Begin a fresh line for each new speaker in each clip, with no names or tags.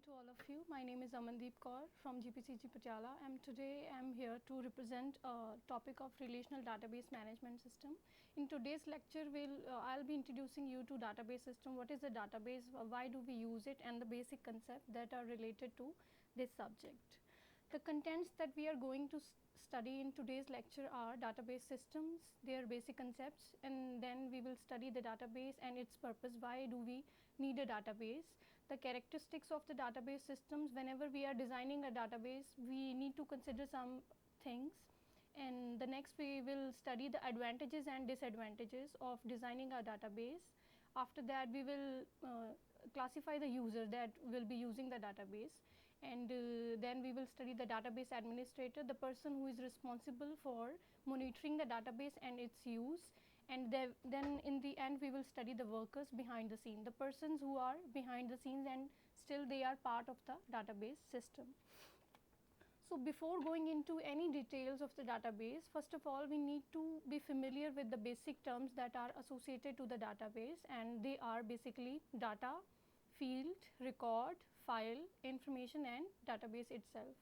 to all of you. My name is Amandeep Kaur from GPCG Patiala, and today I am here to represent a topic of relational database management system. In today's lecture, I'll be introducing you to database system. What is a database? Why do we use it? And the basic concepts that are related to this subject. The contents that we are going to study in today's lecture are database systems, their basic concepts, and then we will study the database and its purpose. Why do we need a database? The characteristics of the database systems. Whenever we are designing a database, we need to consider some things. And the next we will study the advantages and disadvantages of designing a database. After that we will classify the user that will be using the database, and then we will study the database administrator, the person who is responsible for monitoring the database and its use, and then in the end we will study the workers behind the scene, the persons who are behind the scenes and still they are part of the database system. So, before going into any details of the database, first of all we need to be familiar with the basic terms that are associated to the database, and they are basically data, field, record, file, information and database itself.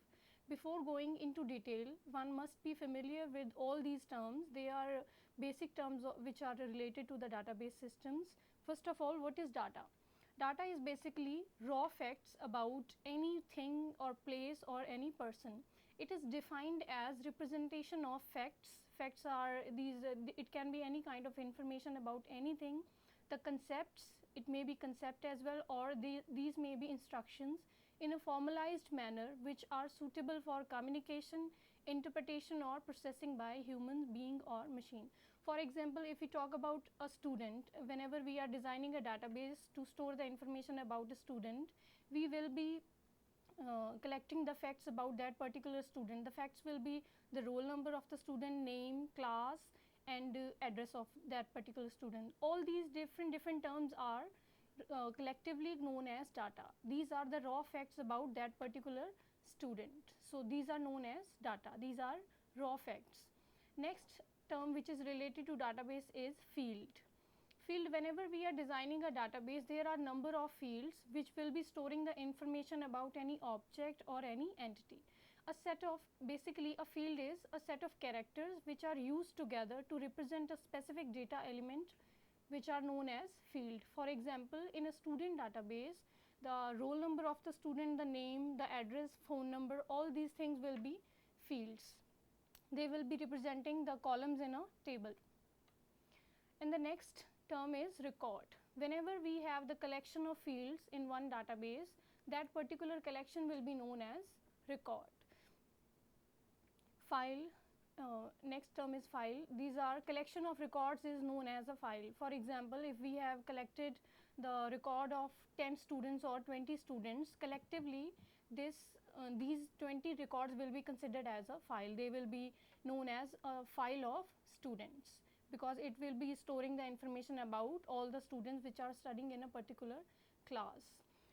Before going into detail, one must be familiar with all these terms. They are basic terms which are related to the database systems. First of all, what is data? Data is basically raw facts about anything or place or any person. It is defined as representation of facts. Facts are these, it can be any kind of information about anything. The concepts, it may be concept as well, or these may be instructions in a formalized manner which are suitable for communication, interpretation or processing by human being or machine. For example, if we talk about a student, whenever we are designing a database to store the information about a student, we will be collecting the facts about that particular student. The facts will be the roll number of the student, name, class and address of that particular student. All these different terms are collectively known as data. These are the raw facts about that particular student. So, these are known as data. These are raw facts. Next term which is related to database is field. Field, whenever we are designing a database, there are number of fields which will be storing the information about any object or any entity. A set of, basically a field is a set of characters which are used together to represent a specific data element which are known as field. For example, in a student database, the roll number of the student, the name, the address, phone number, all these things will be fields. They will be representing the columns in a table. And the next term is record. Whenever we have the collection of fields in one database, that particular collection will be known as record. File, next term is file. These are collection of records is known as a file. For example, if we have collected the record of 10 students or 20 students, collectively these 20 records will be considered as a file. They will be known as a file of students, because it will be storing the information about all the students which are studying in a particular class.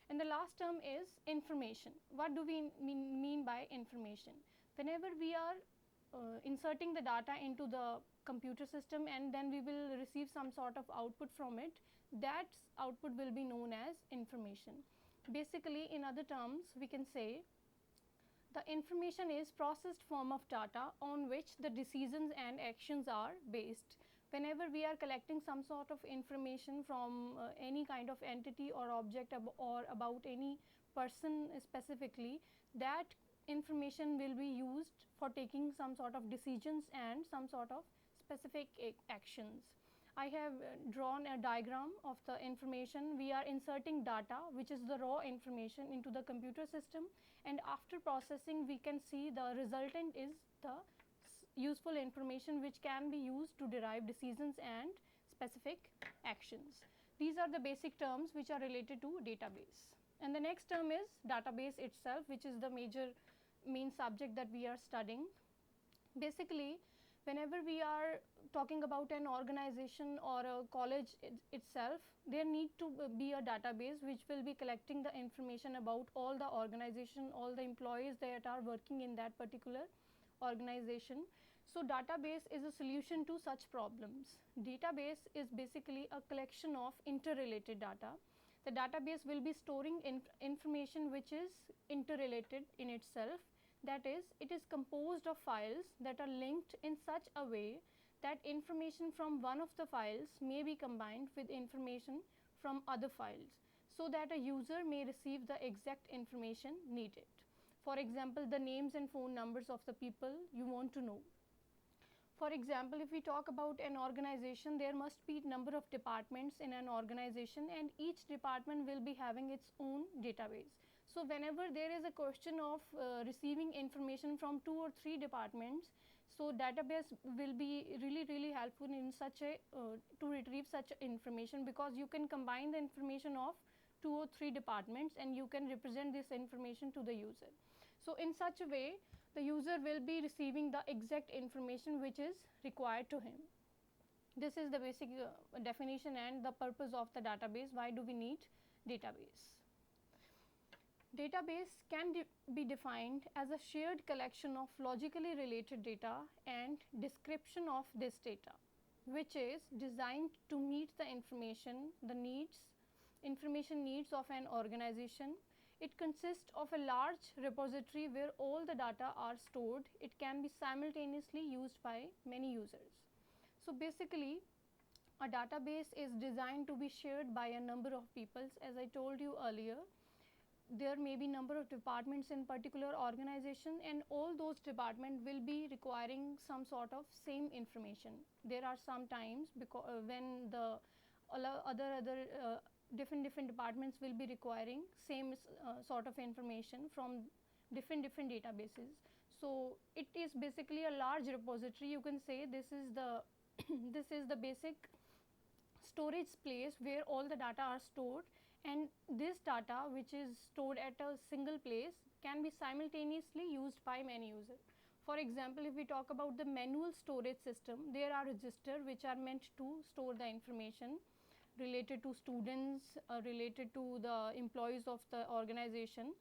And the last term is information. What do we mean by information? Whenever we are inserting the data into the computer system and then we will receive some sort of output from it, that output will be known as information. Basically, in other terms, we can say the information is processed form of data on which the decisions and actions are based. Whenever we are collecting some sort of information from any kind of entity or object or about any person specifically, that information will be used for taking some sort of decisions and some sort of specific actions. I have drawn a diagram of the information. We are inserting data, which is the raw information, into the computer system, and after processing we can see the resultant is the useful information which can be used to derive decisions and specific actions. These are the basic terms which are related to database. And the next term is database itself, which is the main subject that we are studying. Basically, whenever we are talking about an organization or a college itself, there need to be a database which will be collecting the information about all the organization, all the employees that are working in that particular organization. So, database is a solution to such problems. Database is basically a collection of interrelated data. The database will be storing information which is interrelated in itself. That is, it is composed of files that are linked in such a way that information from one of the files may be combined with information from other files, so that a user may receive the exact information needed. For example, the names and phone numbers of the people you want to know. For example, if we talk about an organization, there must be number of departments in an organization, and each department will be having its own database. So whenever there is a question of receiving information from 2 or 3 departments, so database will be really helpful in such a to retrieve such information, because you can combine the information of 2 or 3 departments and you can represent this information to the user. So in such a way, the user will be receiving the exact information which is required to him. This is the basic definition and the purpose of the database. Why do we need database? Database can be defined as a shared collection of logically related data and description of this data, which is designed to meet the information needs of an organization. It consists of a large repository where all the data are stored. It can be simultaneously used by many users. So basically, a database is designed to be shared by a number of people. As I told you earlier, there may be number of departments in particular organization, and all those departments will be requiring some sort of same information. There are some times when the other different departments will be requiring same sort of information from different databases. So it is basically a large repository. You can say this is the this is the basic storage place where all the data are stored, and this data which is stored at a single place can be simultaneously used by many users. For example, if we talk about the manual storage system, there are registers which are meant to store the information related to students, related to the employees of the organization.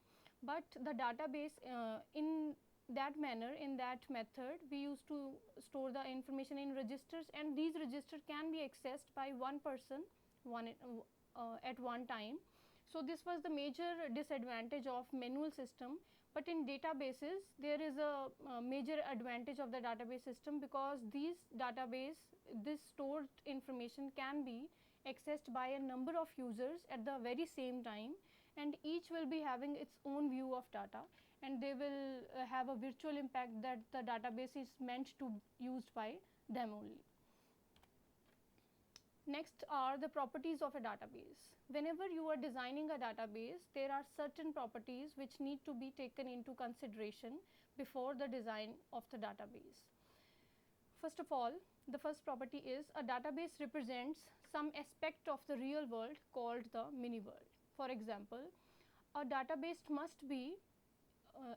But the database, in that manner, in that method, we used to store the information in registers, and these registers can be accessed by one person at one time. So this was the major disadvantage of manual system. But in databases, there is a major advantage of the database system, because this stored information can be accessed by a number of users at the very same time, and each will be having its own view of data, and they will have a virtual impact that the database is meant to used by them only. Next are the properties of a database. Whenever you are designing a database, there are certain properties which need to be taken into consideration before the design of the database. First of all, the first property is a database represents some aspect of the real world called the mini world. For example, a database must be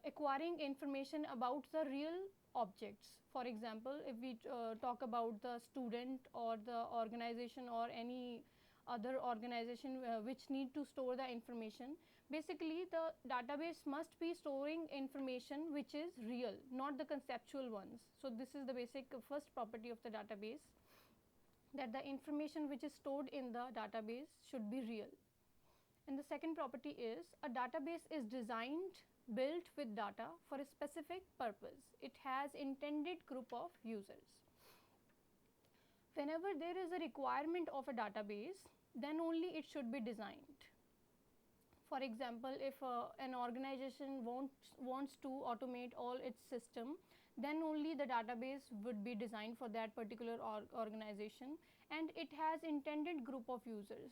acquiring information about the real objects. For example, if we talk about the student or the organization or any other organization which need to store the information, basically the database must be storing information which is real, not the conceptual ones. So this is the basic first property of the database, that the information which is stored in the database should be real. And the second property is a database is designed, built with data for a specific purpose. It has intended group of users. Whenever there is a requirement of a database, then only it should be designed. For example, if an organization wants to automate all its system, then only the database would be designed for that particular organization, and it has intended group of users.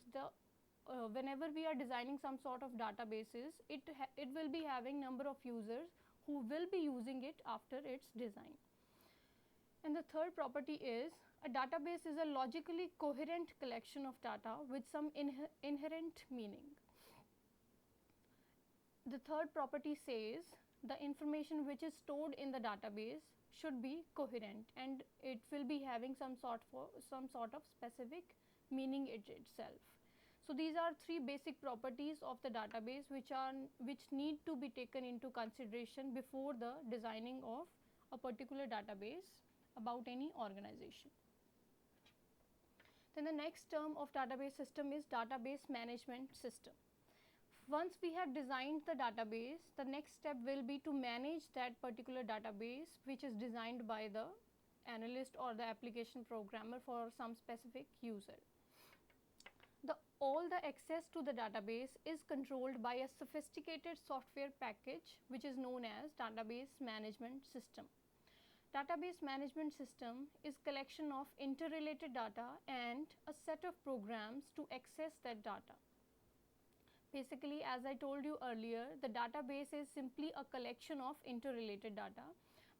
Whenever we are designing some sort of databases, it will be having number of users who will be using it after its design. And the third property is a database is a logically coherent collection of data with some inherent meaning. The third property says the information which is stored in the database should be coherent, and it will be having some sort of specific meaning itself. So these are three basic properties of the database which need to be taken into consideration before the designing of a particular database about any organization. Then the next term of database system is database management system. Once we have designed the database, the next step will be to manage that particular database which is designed by the analyst or the application programmer for some specific user. All the access to the database is controlled by a sophisticated software package which is known as database management system. Database management system is collection of interrelated data and a set of programs to access that data. Basically, as I told you earlier, the database is simply a collection of interrelated data,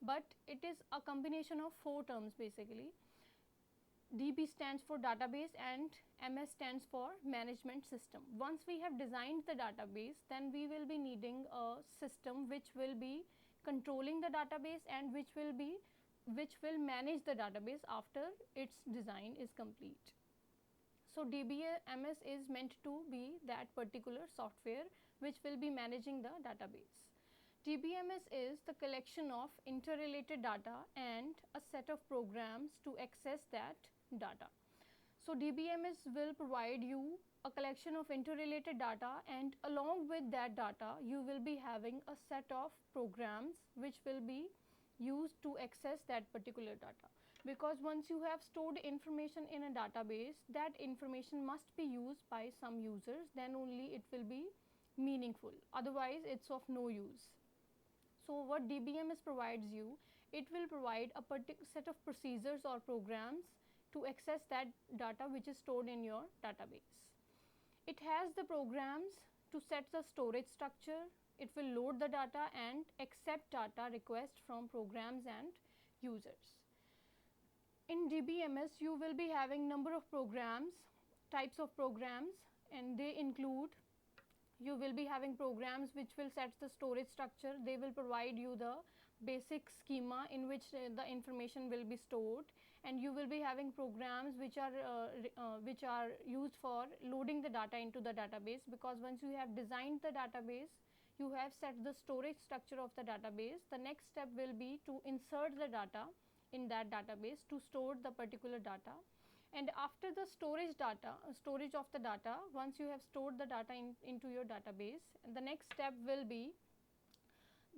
but it is a combination of 4 terms basically. DB stands for database and MS stands for management system. Once we have designed the database, then we will be needing a system which will be controlling the database and which will manage the database after its design is complete. So DBMS is meant to be that particular software which will be managing the database. DBMS is the collection of interrelated data and a set of programs to access that data. So DBMS will provide you a collection of interrelated data, and along with that data you will be having a set of programs which will be used to access that particular data. Because once you have stored information in a database, that information must be used by some users, then only it will be meaningful, otherwise it's of no use. So what DBMS provides you, it will provide a particular set of procedures or programs to access that data which is stored in your database. It has the programs to set the storage structure, it will load the data and accept data requests from programs and users. In DBMS you will be having number of programs, types of programs, and they include, you will be having programs which will set the storage structure. They will provide you the basic schema in which the information will be stored, and you will be having programs which are used for loading the data into the database, because once you have designed the database, you have set the storage structure of the database. The next step will be to insert the data in that database to store the particular data. And after the storage of the data, once you have stored the data into your database, the next step will be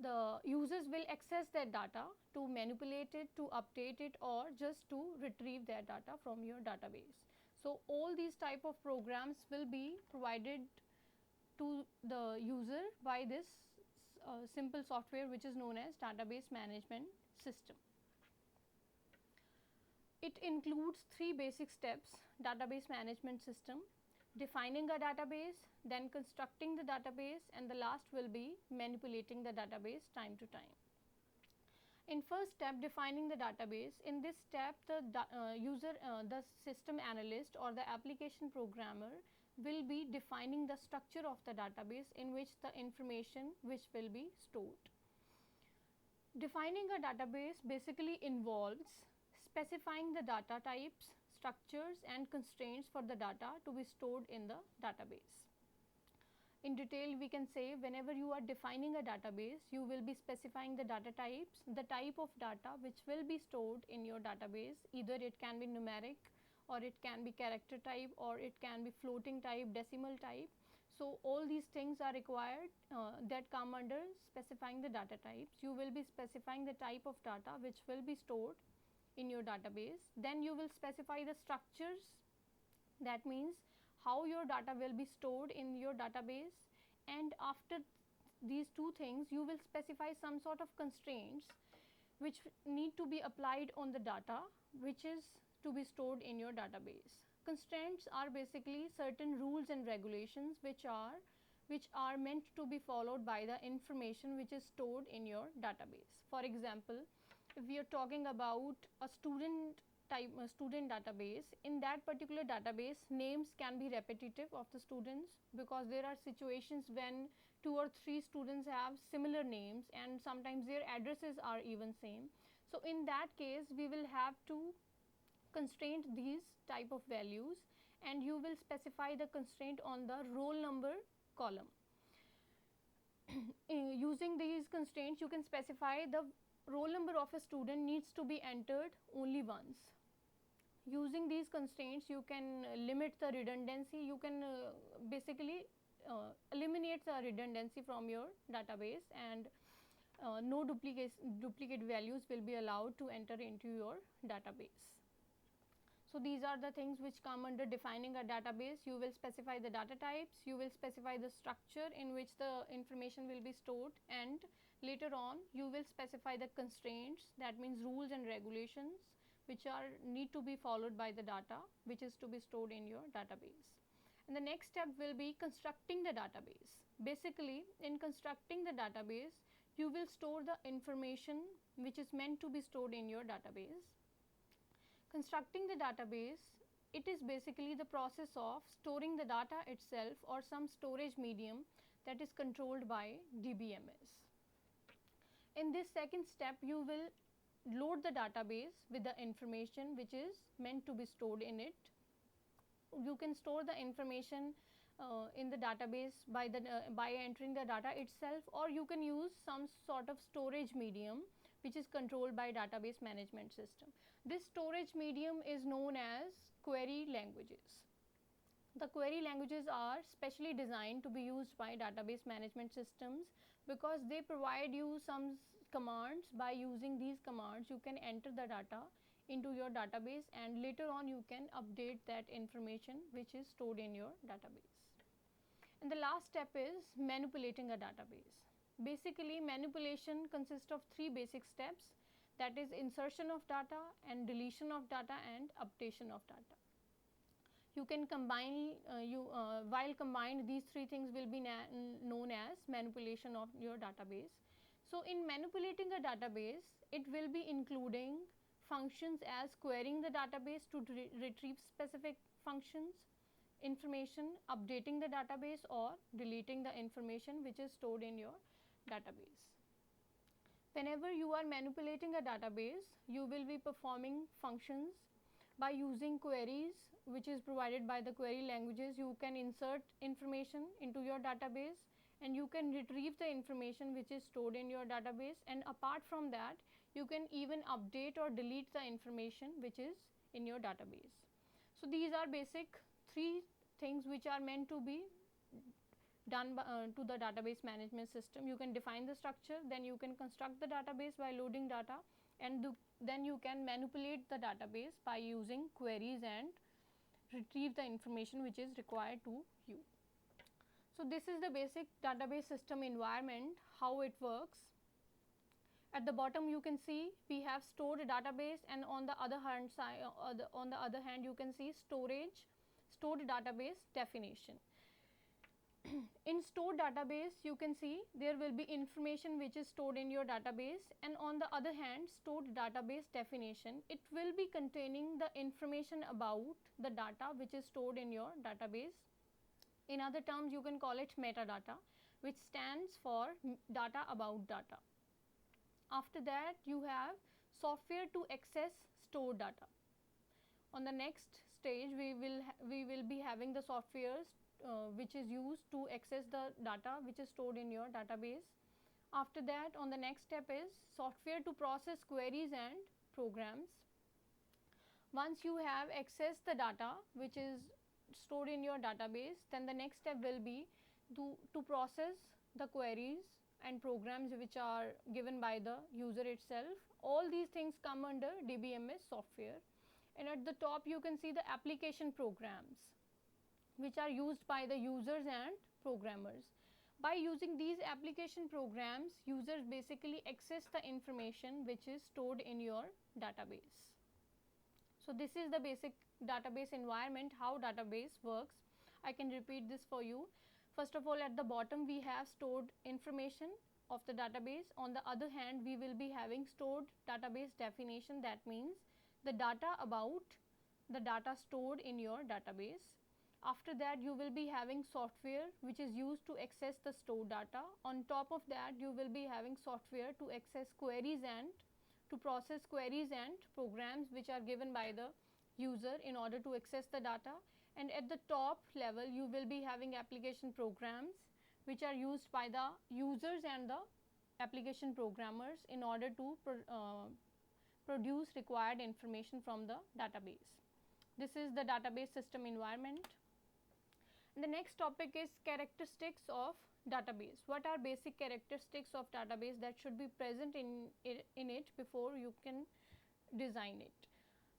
the users will access that data to manipulate it, to update it, or just to retrieve that data from your database. So all these type of programs will be provided to the user by this simple software which is known as database management system. It includes 3 basic steps: database management system, defining a database, then constructing the database, and the last will be manipulating the database time to time. In first step, defining the database, in this step the system analyst or the application programmer will be defining the structure of the database in which the information which will be stored. Defining a database basically involves specifying the data types, structures and constraints for the data to be stored in the database. In detail, we can say whenever you are defining a database, you will be specifying the data types, the type of data which will be stored in your database. Either it can be numeric, or it can be character type, or it can be floating type, decimal type. So all these things are required that come under specifying the data types. You will be specifying the type of data which will be stored in your database. Then you will specify the structures, that means how your data will be stored in your database. And after these 2 things, you will specify some sort of constraints which need to be applied on the data which is to be stored in your database. Constraints are basically certain rules and regulations which are meant to be followed by the information which is stored in your database. For example, if we are talking about a student database, in that particular database names can be repetitive of the students, because there are situations when 2 or 3 students have similar names and sometimes their addresses are even same. So in that case we will have to constrain these type of values, and you will specify the constraint on the roll number column. Using these constraints, you can specify the roll number of a student needs to be entered only once. using these constraints you can limit the redundancy, you can basically eliminate the redundancy from your database, and no duplicate values will be allowed to enter into your database. So these are the things which come under defining a database. You will specify the data types, you will specify the structure in which the information will be stored, and later on you will specify the constraints, that means rules and regulations which are need to be followed by the data which is to be stored in your database. And the next step will be constructing the database. Basically, in constructing the database, you will store the information which is meant to be stored in your database. Constructing the database, it is basically the process of storing the data itself or some storage medium that is controlled by DBMS. In this second step, you will load the database with the information which is meant to be stored in it. You can store the information in the database by entering the data itself, or you can use some sort of storage medium which is controlled by database management system. This storage medium is known as query languages. The query languages are specially designed to be used by database management systems because they provide you some commands. By using these commands, you can enter the data into your database, and later on you can update that information which is stored in your database. And the last step is manipulating a database. Basically, manipulation consists of three basic steps, that is insertion of data and deletion of data and updation of data. You can combine, while combined, these three things will be known as manipulation of your database. So in manipulating a database, it will be including functions as querying the database to retrieve specific functions, information, updating the database, or deleting the information which is stored in your database. Whenever you are manipulating a database, you will be performing functions by using queries which is provided by the query languages. You can insert information into your database, and you can retrieve the information which is stored in your database, and apart from that you can even update or delete the information which is in your database. So these are basic three things which are meant to be done to the database management system. You can define the structure, then you can construct the database by loading data, and then you can manipulate the database by using queries and retrieve the information which is required to you. So this is the basic database system environment, how it works. At the bottom you can see we have stored a database, and on the other hand you can see stored database definition. In stored database, you can see there will be information which is stored in your database, and on the other hand, stored database definition, it will be containing the information about the data which is stored in your database. In other terms, you can call it metadata, which stands for data about data. After that, you have software to access stored data. On the next stage, we will be having the softwares which is used to access the data which is stored in your database. After that, on the next step is software to process queries and programs. Once you have accessed the data which is stored in your database, then the next step will be to process the queries and programs which are given by the user itself. All these things come under DBMS software. And at the top you can see the application programs which are used by the users and programmers. By using these application programs, users basically access the information which is stored in your database. So this is the basic database environment, how database works. I can repeat this for you. First of all, at the bottom we have stored information of the database. On the other hand, we will be having stored database definition, that means the data about the data stored in your database. After that, you will be having software which is used to access the stored data. On top of that, you will be having software to access queries and to process queries and programs which are given by the user in order to access the data. And at the top level, you will be having application programs which are used by the users and the application programmers in order to produce required information from the database. This is the database system environment. And the next topic is characteristics of database. What are basic characteristics of database that should be present in it before you can design it?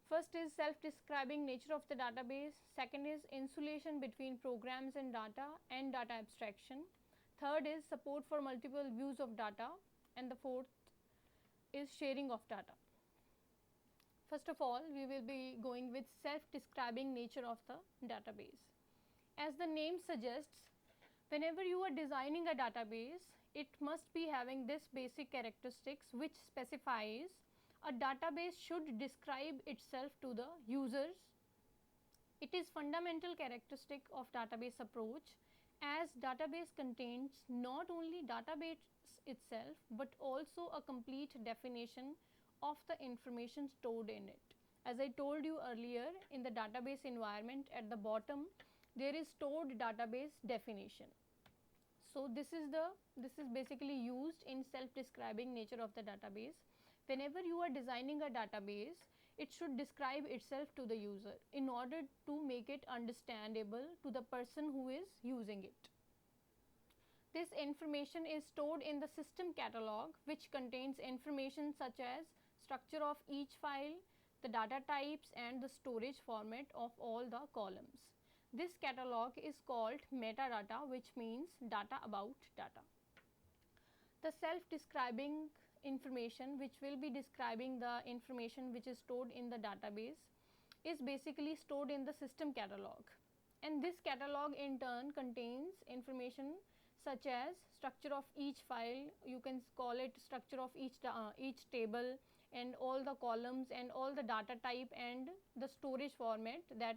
First is self-describing nature of the database. Second is insulation between programs and data abstraction. Third is support for multiple views of data, and the fourth is sharing of data. First of all, we will be going with self-describing nature of the database. As the name suggests, whenever you are designing a database, it must be having this basic characteristics which specifies a database should describe itself to the users. It is fundamental characteristic of database approach, as database contains not only database itself but also a complete definition of the information stored in it. As I told you earlier, in the database environment at the bottom there is stored database definition. So this is basically used in self-describing nature of the database. Whenever you are designing a database, it should describe itself to the user in order to make it understandable to the person who is using it. This information is stored in the system catalog, which contains information such as structure of each file, the data types, and the storage format of all the columns. This catalog is called metadata, which means data about data. The self-describing information, which will be describing the information which is stored in the database, is basically stored in the system catalog, and this catalog in turn contains information such as structure of each file, you can call it structure of each table, and all the columns and all the data type and the storage format that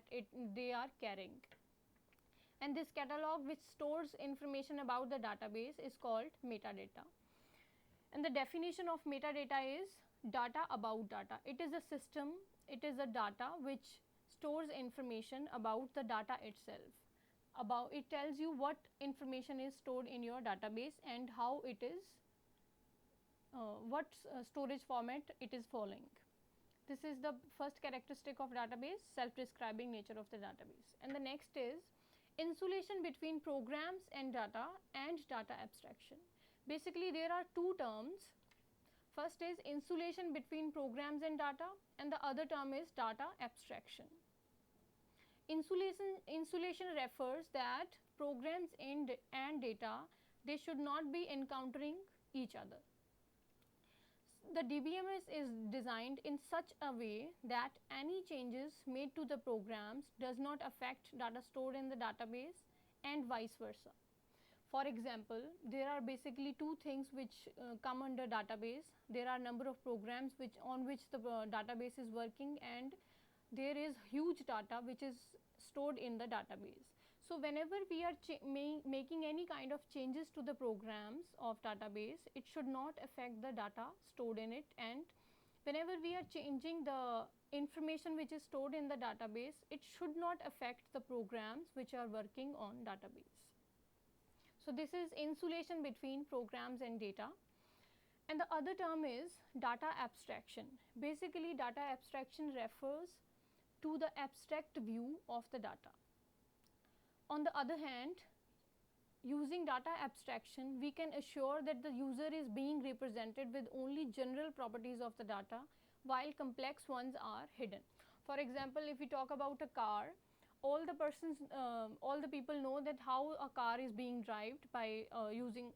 they are carrying. And this catalog which stores information about the database is called metadata. And the definition of metadata is data about data. It is a system, it is a data which stores information about the data itself. It tells you what information is stored in your database and how it is, what storage format it is following. This is the first characteristic of database, self-describing nature of the database. And the next is insulation between programs and data abstraction. Basically there are two terms. First is insulation between programs and data, and the other term is data abstraction. Insulation refers that programs and data, they should not be encountering each other. The DBMS is designed in such a way that any changes made to the programs does not affect data stored in the database and vice versa. For example, there are basically two things which come under database. There are number of programs on which the database is working, and there is huge data which is stored in the database. So whenever we are making any kind of changes to the programs of database, it should not affect the data stored in it, and whenever we are changing the information which is stored in the database, it should not affect the programs which are working on database. So this is insulation between programs and data. And the other term is data abstraction. Basically data abstraction refers to the abstract view of the data. On the other hand, using data abstraction, we can assure that the user is being represented with only general properties of the data, while complex ones are hidden. For example, if we talk about a car, all the people know that how a car is being driven by using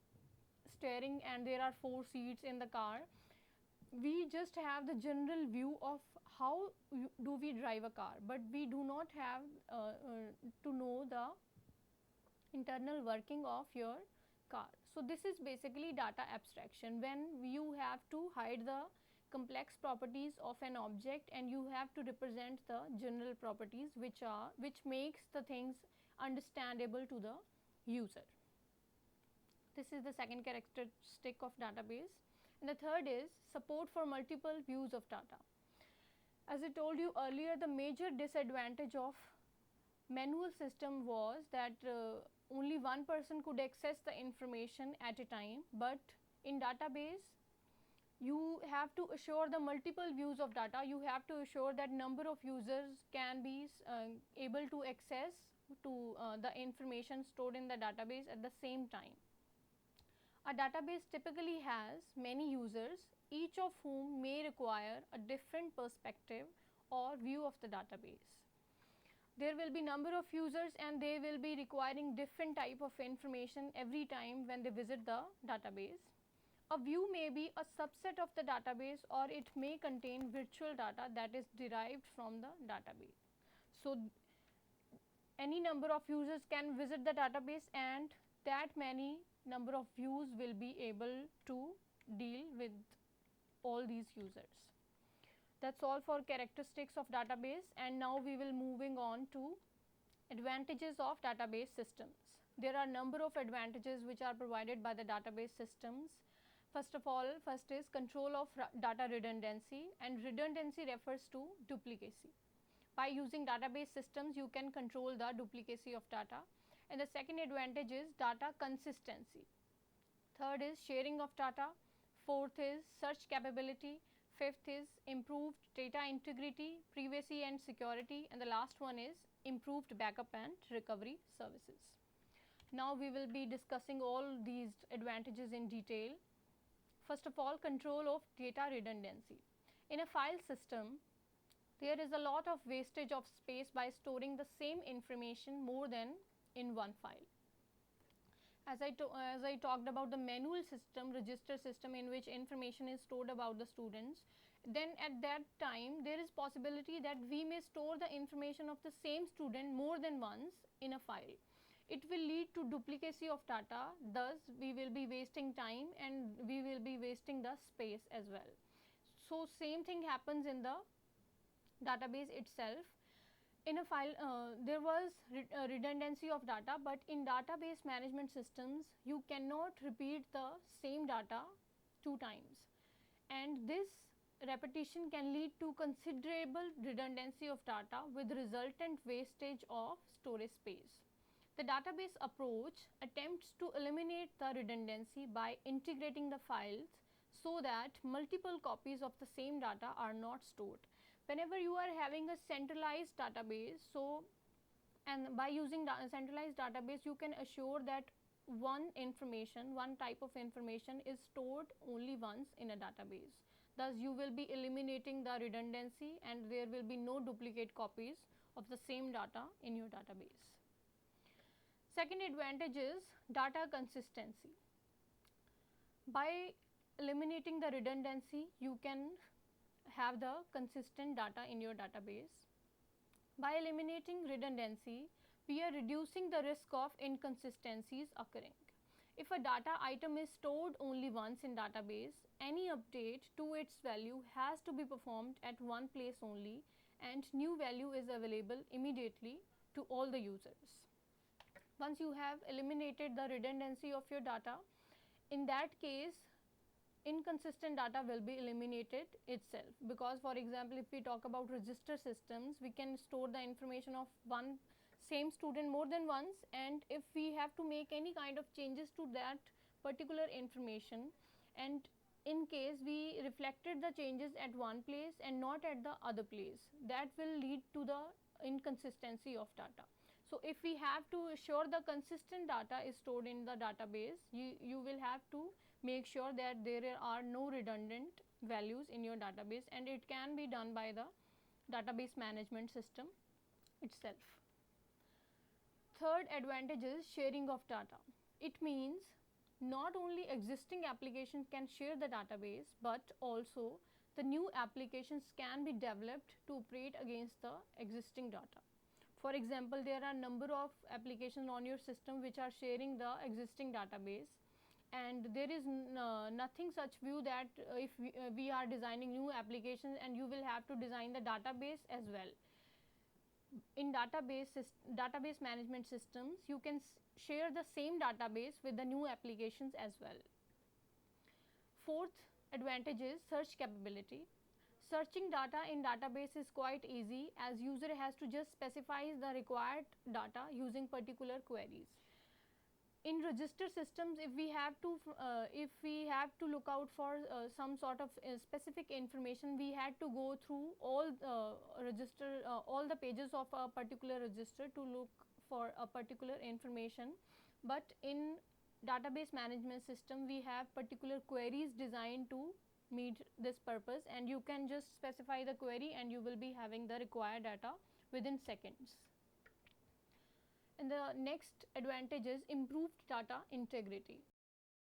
steering, and there are 4 seats in the car. We just have the general view of how do we drive a car, but we do not have to know the internal working of your car. So this is basically data abstraction, when you have to hide the complex properties of an object and you have to represent the general properties which makes the things understandable to the user. This is the second characteristic of database. And the third is support for multiple views of data. As I told you earlier, the major disadvantage of manual system was that only one person could access the information at a time, but in database you have to assure the multiple views of data. You have to assure that number of users can be able to access to the information stored in the database at the same time. A database typically has many users, each of whom may require a different perspective or view of the database. There will be number of users and they will be requiring different type of information every time when they visit the database. A view may be a subset of the database, or it may contain virtual data that is derived from the database. So any number of users can visit the database, and that many number of views will be able to deal with all these users. That's all for characteristics of database, and now we will moving on to advantages of database systems. There are number of advantages which are provided by the database systems. First of all, first is control of data redundancy, and redundancy refers to duplicacy. By using database systems, you can control the duplicacy of data. And the second advantage is data consistency. Third is sharing of data. Fourth is search capability. Fifth is improved data integrity, privacy and security. And the last one is improved backup and recovery services. Now we will be discussing all these advantages in detail. First of all, control of data redundancy. In a file system, there is a lot of wastage of space by storing the same information more than in one file. As I talked about the manual system, register system, in which information is stored about the students, then at that time there is possibility that we may store the information of the same student more than once in a file. It will lead to duplicacy of data, thus we will be wasting time and we will be wasting the space as well. So same thing happens in the database itself. In a file, there was redundancy of data, but in database management systems, you cannot repeat the same data two times. And this repetition can lead to considerable redundancy of data with resultant wastage of storage space. The database approach attempts to eliminate the redundancy by integrating the files so that multiple copies of the same data are not stored. Whenever you are having a centralized database, and by using centralized database, you can assure that one type of information is stored only once in a database. Thus, you will be eliminating the redundancy and there will be no duplicate copies of the same data in your database. Second advantage is data consistency. By eliminating the redundancy, you can have the consistent data in your database. By eliminating redundancy, we are reducing the risk of inconsistencies occurring. If a data item is stored only once in database, any update to its value has to be performed at one place only, and new value is available immediately to all the users. Once you have eliminated the redundancy of your data, in that case, inconsistent data will be eliminated itself, because for example, if we talk about register systems, we can store the information of one same student more than once, and if we have to make any kind of changes to that particular information, and in case we reflected the changes at one place and not at the other place, that will lead to the inconsistency of data. So if we have to assure the consistent data is stored in the database, you will have to make sure that there are no redundant values in your database, and it can be done by the database management system itself. Third advantage is sharing of data. It means not only existing applications can share the database, but also the new applications can be developed to operate against the existing data. For example, there are number of applications on your system which are sharing the existing database, and there is nothing such view that if we are designing new applications and you will have to design the database as well. In database management systems, you can share the same database with the new applications as well. Fourth advantage is search capability. Searching data in database is quite easy, as user has to just specify the required data using particular queries. in register systems, if we have to look out for some sort of specific information, we had to go through all all the pages of a particular register to look for a particular information. But in database management system, we have particular queries designed to meet this purpose, and you can just specify the query and you will be having the required data within seconds. And the next advantage is improved data integrity.